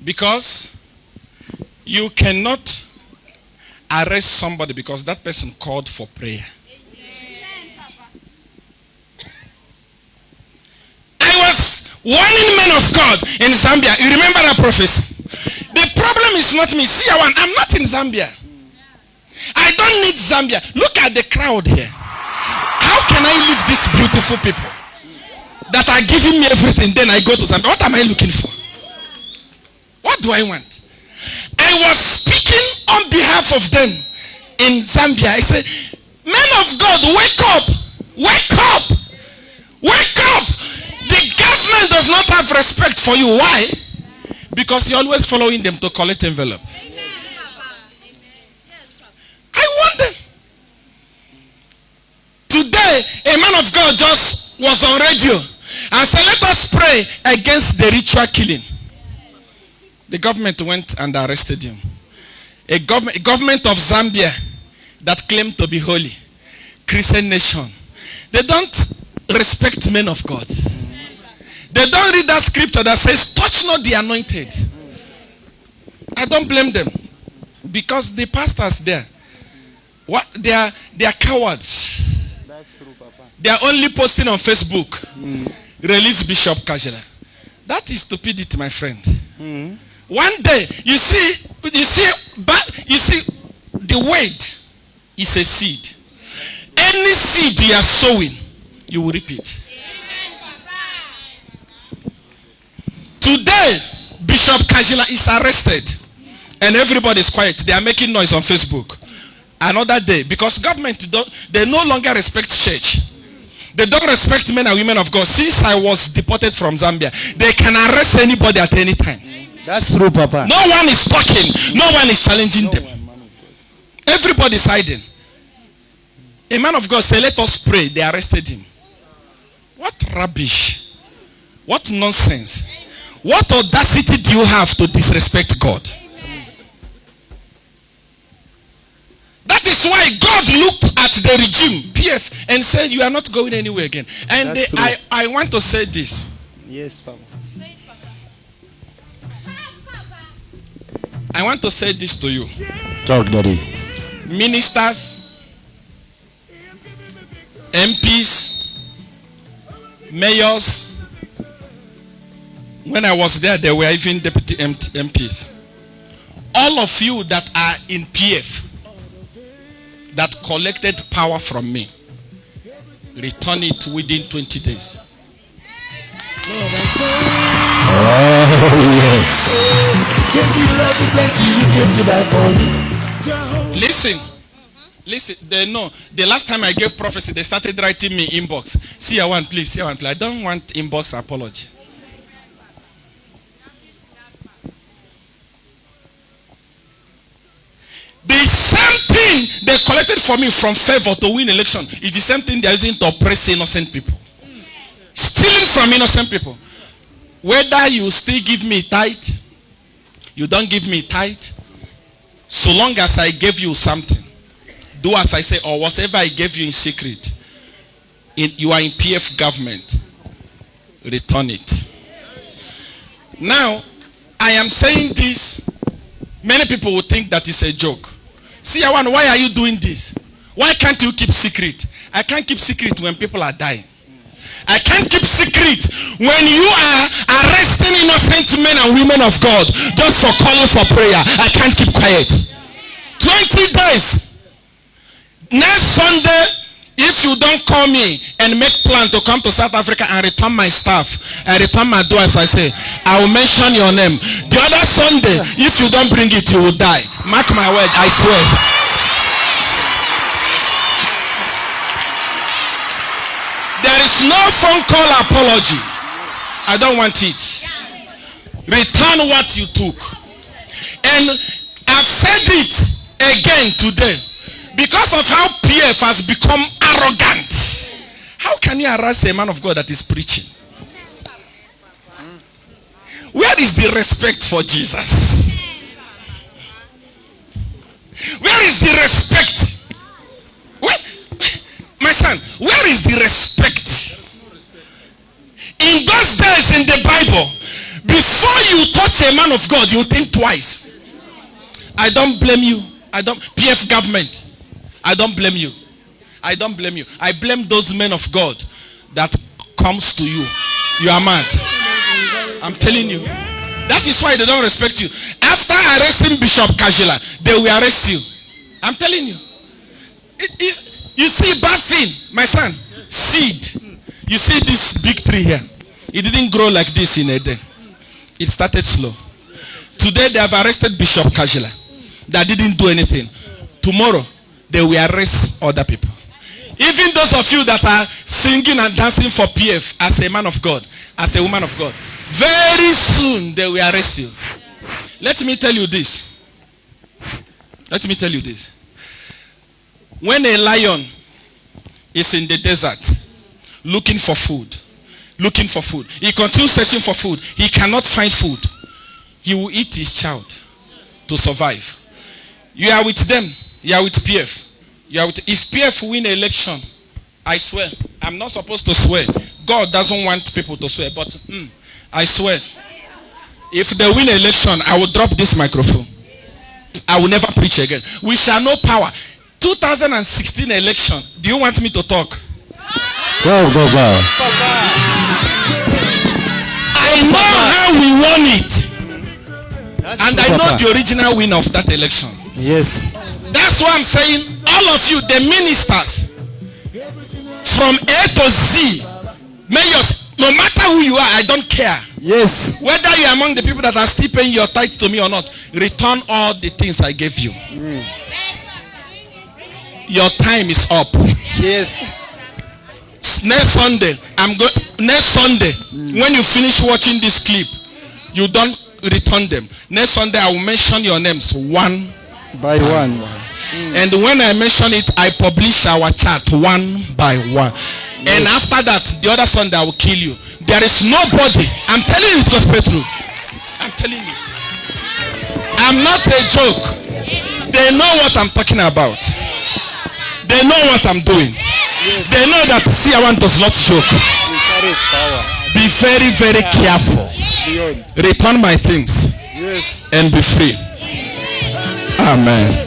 Because you cannot arrest somebody because that person called for prayer. I was warning men of God in Zambia. You remember that prophecy? The problem is not me. See, I'm not in Zambia. I don't need Zambia. Look at the crowd here. How can I leave these beautiful people that are giving me everything, then I go to Zambia? What am I looking for? What do I want? I was speaking on behalf of them in Zambia. I said, men of God, wake up! Wake up! Wake up! The government does not have respect for you. Why? Because you're always following them to collect envelope. I want them. Today, a man of God just was on radio and said, let us pray against the ritual killing. The government went and arrested him. A government of Zambia that claimed to be holy, Christian nation. They don't respect men of God. They don't read that scripture that says, touch not the anointed. I don't blame them. Because the pastors there, they are cowards. That's true, Papa. They are only posting on Facebook. Release Bishop Kajala. That is stupidity, my friend. One day, you see, the word is a seed. Any seed you are sowing, you will reap it. Today, Bishop Kajila is arrested, and everybody is quiet. They are making noise on Facebook. Another day, because government they no longer respect church. They don't respect men and women of God. Since I was deported from Zambia, they can arrest anybody at any time. That's true, Papa. No one is talking. No one is challenging them. Everybody is hiding. A man of God said, let us pray. They arrested him. What rubbish. What nonsense. What audacity do you have to disrespect God? That is why God looked at the regime, PF, and said, you are not going anywhere again. And I want to say this. Yes, Papa. I want to say this to you. Talk, Daddy. Ministers, MPs, mayors. When I was there, there were even deputy MPs. All of you that are in PF, that collected power from me, return it within 20 days. Oh, yes. Listen, they know. The last time I gave prophecy, they started writing me inbox. See, I want, please, see, I want, please. I don't want inbox apology. The same thing they collected for me from favor to win election is the same thing they are using to oppress innocent people. Stealing from innocent people. Whether you still give me tithe, you don't give me tithe, so long as I gave you something, do as I say, or whatever I gave you in secret, you are in PF government, return it. Now, I am saying this, many people will think that it's a joke. See, Awan, why are you doing this? Why can't you keep secret? I can't keep secret when people are dying. I can't keep secret when you are arresting innocent men and women of God just for calling for prayer. I can't keep quiet. 20 days. Next Sunday, if you don't call me and make plan to come to South Africa and return my stuff and return my dough, as I say, I will mention your name. The other Sunday, if you don't bring it, you will die. Mark my word, I swear. There is no phone call apology. I don't want it. Return what you took. And I've said it again today. Because of how PF has become arrogant. How can you harass a man of God that is preaching? Where is the respect for Jesus? Where is the respect? Where? My son, where is the respect? In those days in the Bible, Before you touch a man of God, you think twice. I don't blame you. PF government. I don't blame you. I don't blame you. I blame those men of God that comes to you. You are mad. I'm telling you. That is why they don't respect you. After arresting Bishop Kajila, they will arrest you. I'm telling you. You see bad thing, my son. Seed. You see this big tree here. It didn't grow like this in a day. It started slow. Today they have arrested Bishop Kajila. That didn't do anything. Tomorrow they will arrest other people. Even those of you that are singing and dancing for PF as a man of God, as a woman of God, very soon they will arrest you. Let me tell you this. Let me tell you this. When a lion is in the desert looking for food, he continues searching for food. He cannot find food. He will eat his child to survive. You are with them. You are with PF. If PF win election, I swear, I'm not supposed to swear. God doesn't want people to swear, but I swear, if they win election, I will drop this microphone. I will never preach again. We shall know power. 2016 election. Do you want me to talk? Go. I know how we won it. And I know the original winner of that election. Yes. That's why I'm saying, all of you, the ministers, from A to Z, mayors, no matter who you are, I don't care. Yes. Whether you are among the people that are still paying your tithe to me or not, return all the things I gave you. Your time is up. Yes. Next Sunday, when you finish watching this clip, you don't return them. Next Sunday, I will mention your names one by one. And when I mention it, I publish our chat one by one. Yes. And after that, the other Sunday I will kill you. There is nobody. I'm telling you, it's gospel truth. I'm telling you. I'm not a joke. They know what I'm talking about. They know what I'm doing. Yes. They know that CR1 does not joke. Be very, very careful. Return my things. Yes. And be free. Amen.